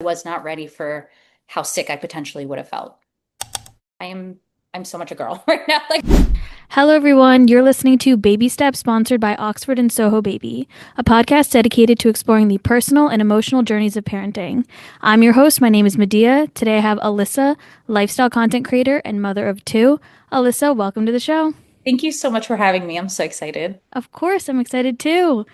was not ready for how sick I potentially would have felt. I am I'm so much a girl right now. Like, Hello, everyone. You're listening to Baby Steps, sponsored by Oxford and Soho Baby, a podcast dedicated to exploring the personal and emotional journeys of parenting. I'm your host. My name is Medea. Today I have Alyssa, lifestyle content creator and mother of two. Alyssa, welcome to the show. thank you so much for having me. I'm so excited. Of course, I'm excited too.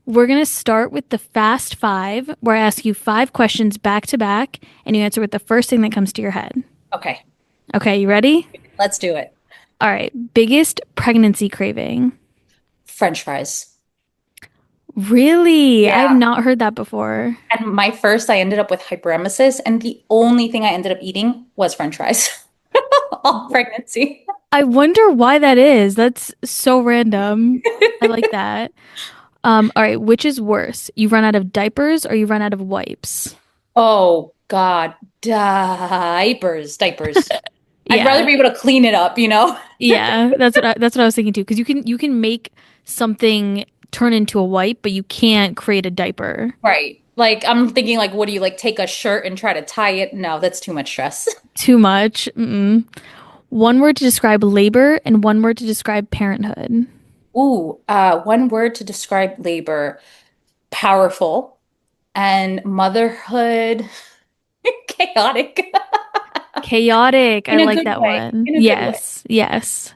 We're going to start with the Fast Five, where I ask you five questions back to back, and you answer with the first thing that comes to your head. Okay, Okay, you ready? let's do it. All right. Biggest pregnancy craving. French fries. Really? I have Yeah. not heard that before. And my first, I ended up with hyperemesis, and the only thing I ended up eating was French fries all pregnancy. I wonder why that is. That's so random. I like that. All right, which is worse? You run out of diapers or you run out of wipes? Oh God, diapers, diapers. I'd rather Yeah. be able to clean it up, you know? Yeah, that's what I was thinking too. Because you can make something turn into a wipe, but you can't create a diaper. Right. Like I'm thinking like, what do you like take a shirt and try to tie it? No, that's too much stress. Too much. Mm-mm. One word to describe labor and one word to describe parenthood. Ooh, one word to describe labor, powerful, and motherhood, chaotic. Chaotic. I In a like good that way. one. In a good way. Yes, yes.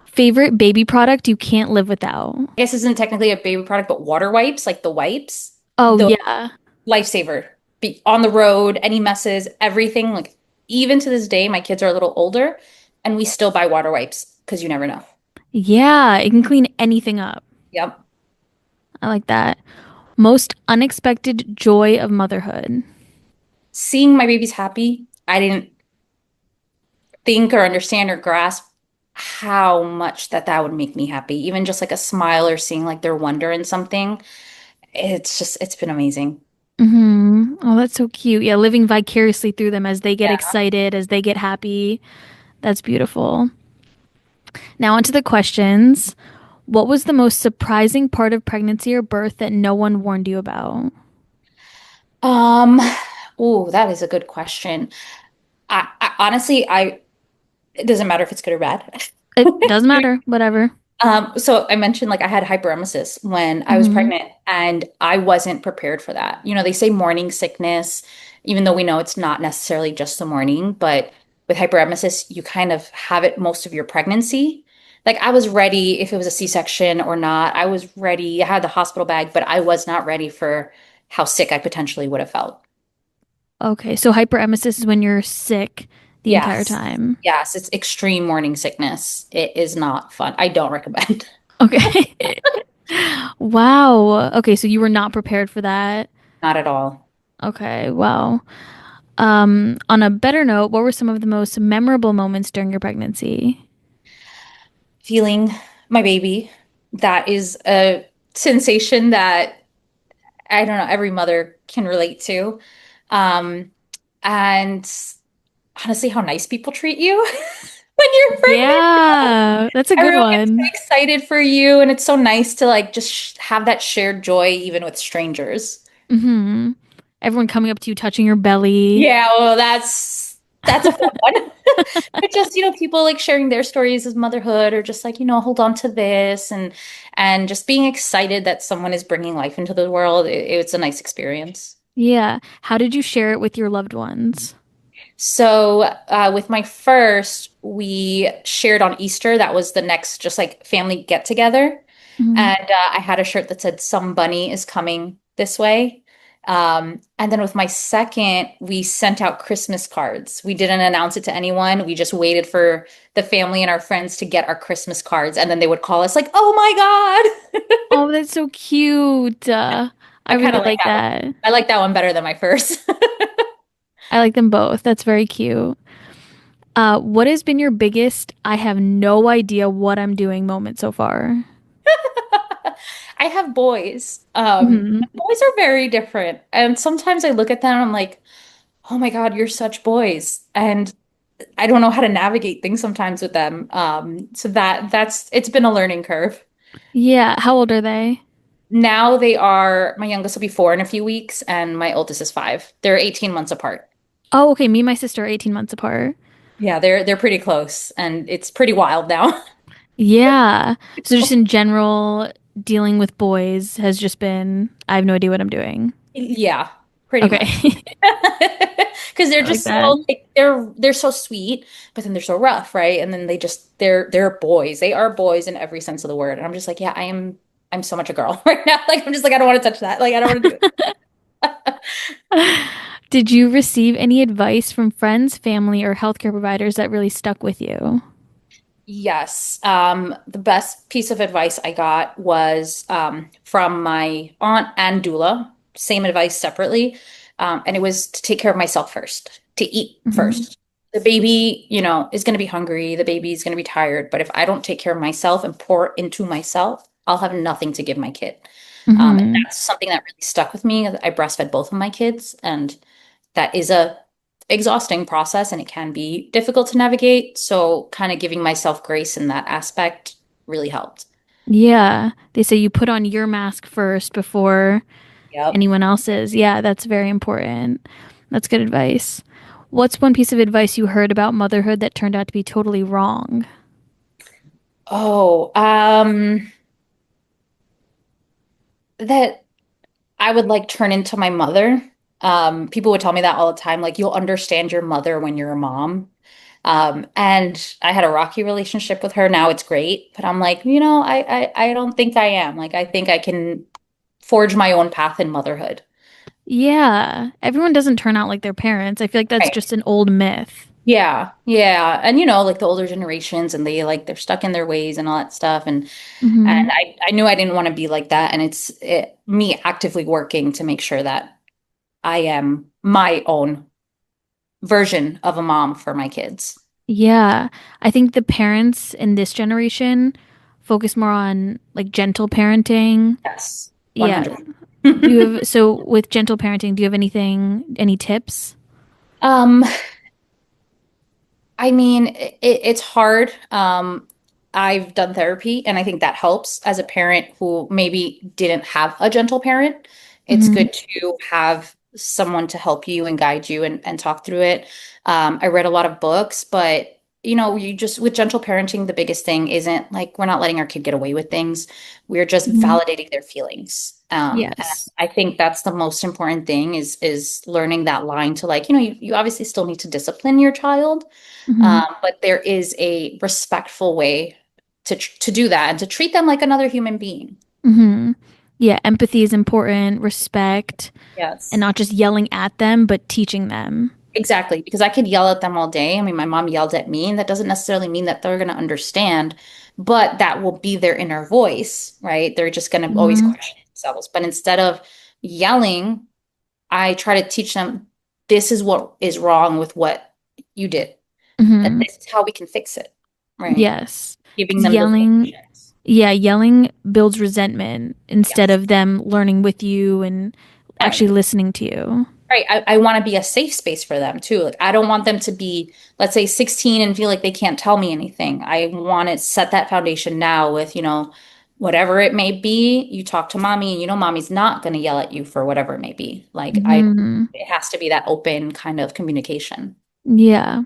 Favorite baby product you can't live without. I guess this isn't technically a baby product, but water wipes, like the wipes, Oh the yeah. lifesaver. Be on the road, any messes, everything. Like even to this day, my kids are a little older, and we still buy water wipes because you never know. Yeah, it can clean anything up. Yep. I like that. Most unexpected joy of motherhood. Seeing my babies happy, I didn't think or understand or grasp how much that would make me happy. Even just like a smile or seeing like their wonder in something. It's been amazing. Oh, that's so cute. Yeah, living vicariously through them as they get Yeah. excited, as they get happy. That's beautiful. Now onto the questions. What was the most surprising part of pregnancy or birth that no one warned you about? Um, oh, that is a good question. I honestly, it doesn't matter if it's good or bad. It doesn't matter, whatever. So I mentioned like I had hyperemesis when I was hmm pregnant and I wasn't prepared for that. You know, they say morning sickness, even though we know it's not necessarily just the morning, but with hyperemesis, you kind of have it most of your pregnancy. Like I was ready if it was a C-section or not. I was ready. I had the hospital bag, but I was not ready for how sick I potentially would have felt. Okay, so hyperemesis is when you're sick the entire Yes. time. Yes, it's extreme morning sickness. It is not fun. I don't recommend. Okay. Wow. Okay, so you were not prepared for that. Not at all. Okay, wow. On a better note, what were some of the most memorable moments during your pregnancy? Feeling my baby. That is a sensation that I don't know, every mother can relate to. Um, and honestly, how nice people treat you when you're pregnant. Yeah, that's a good Everyone gets so one. excited for you, and it's so nice to like just have that shared joy even with strangers. hmm Everyone coming up to you, touching your belly. Yeah, well, that's a fun one. But just, people like sharing their stories of motherhood or just like, hold on to this and just being excited that someone is bringing life into the world. It's a nice experience. Yeah. How did you share it with your loved ones? So, with my first, we shared on Easter. That was the next just like family get together. Mhm. And I had a shirt that said, "Some bunny is coming this way." And then with my second, we sent out Christmas cards. We didn't announce it to anyone. We just waited for the family and our friends to get our Christmas cards. And then they would call us like, "Oh my God." Oh, that's so cute. I I kind really of like like that one. that. I like that one better than my first. I like them both. That's very cute. What has been your biggest, I have no idea what I'm doing moment so far? I have boys. hmm Boys are very different. And sometimes I look at them and I'm like, oh my God, you're such boys. And I don't know how to navigate things sometimes with them. So it's been a learning curve. Yeah. How old are they? Now they are, my youngest will be 4 in a few weeks, and my oldest is 5. They're 18 months apart. Oh, okay. Me and my sister are 18 months apart. Yeah, they're pretty close, and it's pretty wild now. Yeah. So just in general, dealing with boys has just been, I have no idea what I'm doing. Yeah, pretty Okay. much. Because they're I like just that. so like, they're so sweet, but then they're so rough, right? And then they're boys. They are boys in every sense of the word. And I'm just like, yeah, I'm so much a girl right now. Like I'm just like I don't want to touch that. Like I don't want to do it. Did you receive any advice from friends, family, or healthcare providers that really stuck with you? Yes. The best piece of advice I got was from my aunt and doula. Same advice separately. And it was to take care of myself first, to eat Hmm. first. The baby, is going to be hungry. The baby is going to be tired. But if I don't take care of myself and pour into myself, I'll have nothing to give my kid. And Hmm. that's something that really stuck with me. I breastfed both of my kids, and that is a exhausting process and it can be difficult to navigate. So kind of giving myself grace in that aspect really helped. Yeah. They say you put on your mask first before Yep. anyone else's. Yeah, that's very important. That's good advice. What's one piece of advice you heard about motherhood that turned out to be totally wrong? Oh, that I would like turn into my mother. People would tell me that all the time, like you'll understand your mother when you're a mom. And I had a rocky relationship with her. Now it's great, but I'm like, I don't think I am. Like I think I can forge my own path in motherhood. Yeah, everyone doesn't turn out like their parents. I feel like that's Right. just an old myth. Yeah, yeah. And like the older generations and they're stuck in their ways and all that stuff. And Hmm. I knew I didn't want to be like that. And me actively working to make sure that I am my own version of a mom for my kids. Yeah, I think the parents in this generation focus more on like gentle parenting. Yes, Yeah. 100%. Do you have, so with gentle parenting, do you have any tips? Um, I mean, it's hard. I've done therapy, and I think that helps as a parent who maybe didn't have a gentle parent. It's Hmm. good to have someone to help you and guide you and talk through it. I read a lot of books, but you just with gentle parenting, the biggest thing isn't like we're not letting our kid get away with things. We're just Hmm. validating their feelings. And Yes. I think that's the most important thing is learning that line to like, you obviously still need to discipline your child, Hmm. but there is a respectful way to do that and to treat them like another human being. Hmm. Yeah, empathy is important, respect, and Yes. not just yelling at them, but teaching them. Exactly, because I could yell at them all day. I mean, my mom yelled at me, and that doesn't necessarily mean that they're going to understand, but that will be their inner voice, right? They're just going to always Hmm. question themselves. But instead of yelling, I try to teach them this is what is wrong with what you did, and Hmm. this is how we can fix it, right? Yes. Giving 'Cause them the yelling, solutions. yeah, yelling builds resentment instead Yes. of them learning with you and Right. actually listening to you. Right. I want to be a safe space for them too. Like I don't want them to be, let's say, 16 and feel like they can't tell me anything. I want to set that foundation now with, whatever it may be. You talk to mommy and mommy's not going to yell at you for whatever it may be. Like Hmm. it has to be that open kind of communication. Yeah,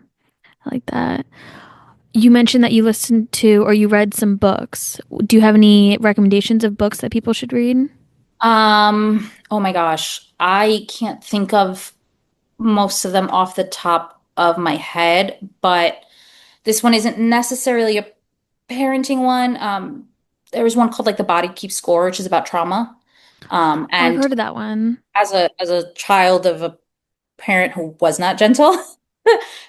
I like that. You mentioned that you listened to or you read some books. Do you have any recommendations of books that people should read? Oh my gosh. I can't think of most of them off the top of my head, but this one isn't necessarily a parenting one. There was one called like The Body Keeps Score, which is about trauma. Oh, I've And heard of that one. as a child of a parent who was not gentle,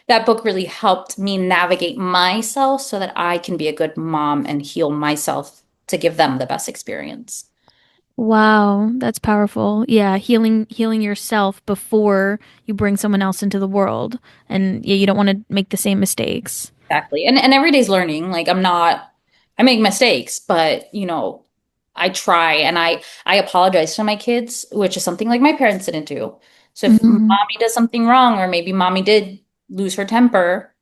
that book really helped me navigate myself so that I can be a good mom and heal myself to give them the best experience. Wow, that's powerful. Yeah, healing yourself before you bring someone else into the world. And yeah, you don't want to make the same mistakes. Exactly. And every day's learning. Like I make mistakes, but I try and I apologize to my kids, which is something like my parents didn't do. So if Hmm. mommy does something wrong or maybe mommy did lose her temper,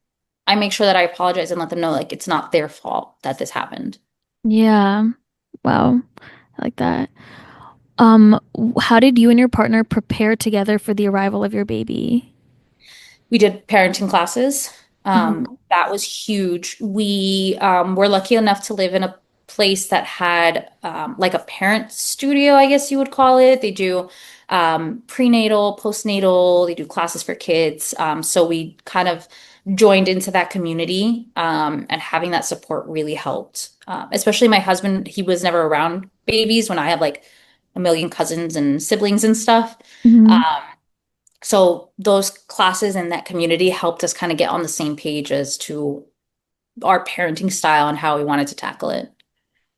I make sure that I apologize and let them know like it's not their fault that this happened. Yeah. Wow. I like that. How did you and your partner prepare together for the arrival of your baby? We did parenting classes. Mhm. That was huge. We were lucky enough to live in a place that had like a parent studio, I guess you would call it. They do prenatal, postnatal, they do classes for kids. So we kind of joined into that community, and having that support really helped. Especially my husband, he was never around babies when I had like a million cousins and siblings and stuff. Mhm. So those classes and that community helped us kind of get on the same page as to our parenting style and how we wanted to tackle it.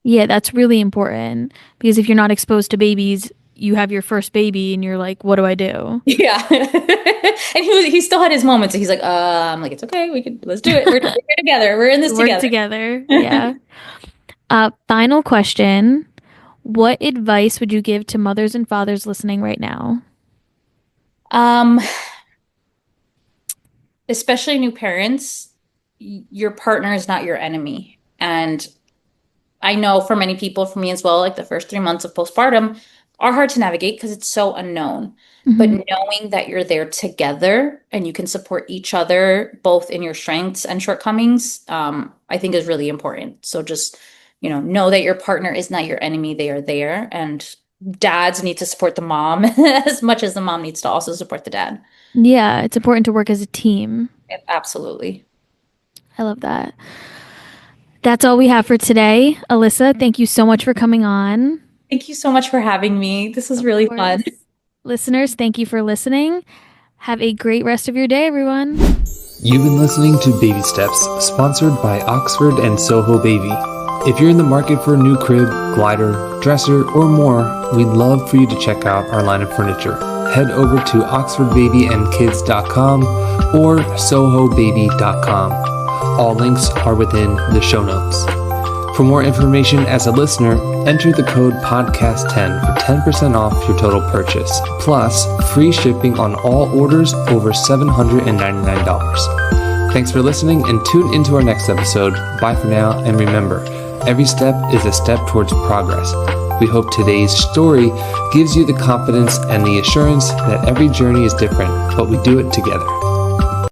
Yeah, that's really important because if you're not exposed to babies, you have your first baby and you're like, what do I do? Yeah. And he still had his moments. And he's like, I'm like, it's okay. Let's do it. We're here together. We're in this Work together. together. Yeah. Final question. What advice would you give to mothers and fathers listening right now? Um, Especially new parents, your partner is not your enemy. And I know for many people, for me as well, like the first 3 months of postpartum are hard to navigate because it's so unknown. But Hmm. knowing that you're there together and you can support each other both in your strengths and shortcomings, I think is really important. So just, know that your partner is not your enemy. They are there. And dads need to support the mom as much as the mom needs to also support the dad. Yeah, it's important to work as a team. Yep, absolutely. I love that. That's all we have for today. Alyssa, thank you so much for coming on. Thank you so much for having me. This was Of really fun. course. Listeners, thank you for listening. Have a great rest of your day, everyone. You've been listening to Baby Steps, sponsored by Oxford and Soho Baby. If you're in the market for a new crib, glider, dresser, or more, we'd love for you to check out our line of furniture. Head over to oxfordbabyandkids.com or sohobaby.com. All links are within the show notes. For more information as a listener, enter the code podcast10 for 10% off your total purchase, plus free shipping on all orders over $799. Thanks for listening and tune into our next episode. Bye for now, and remember, every step is a step towards progress. We hope today's story gives you the confidence and the assurance that every journey is different, but we do it together.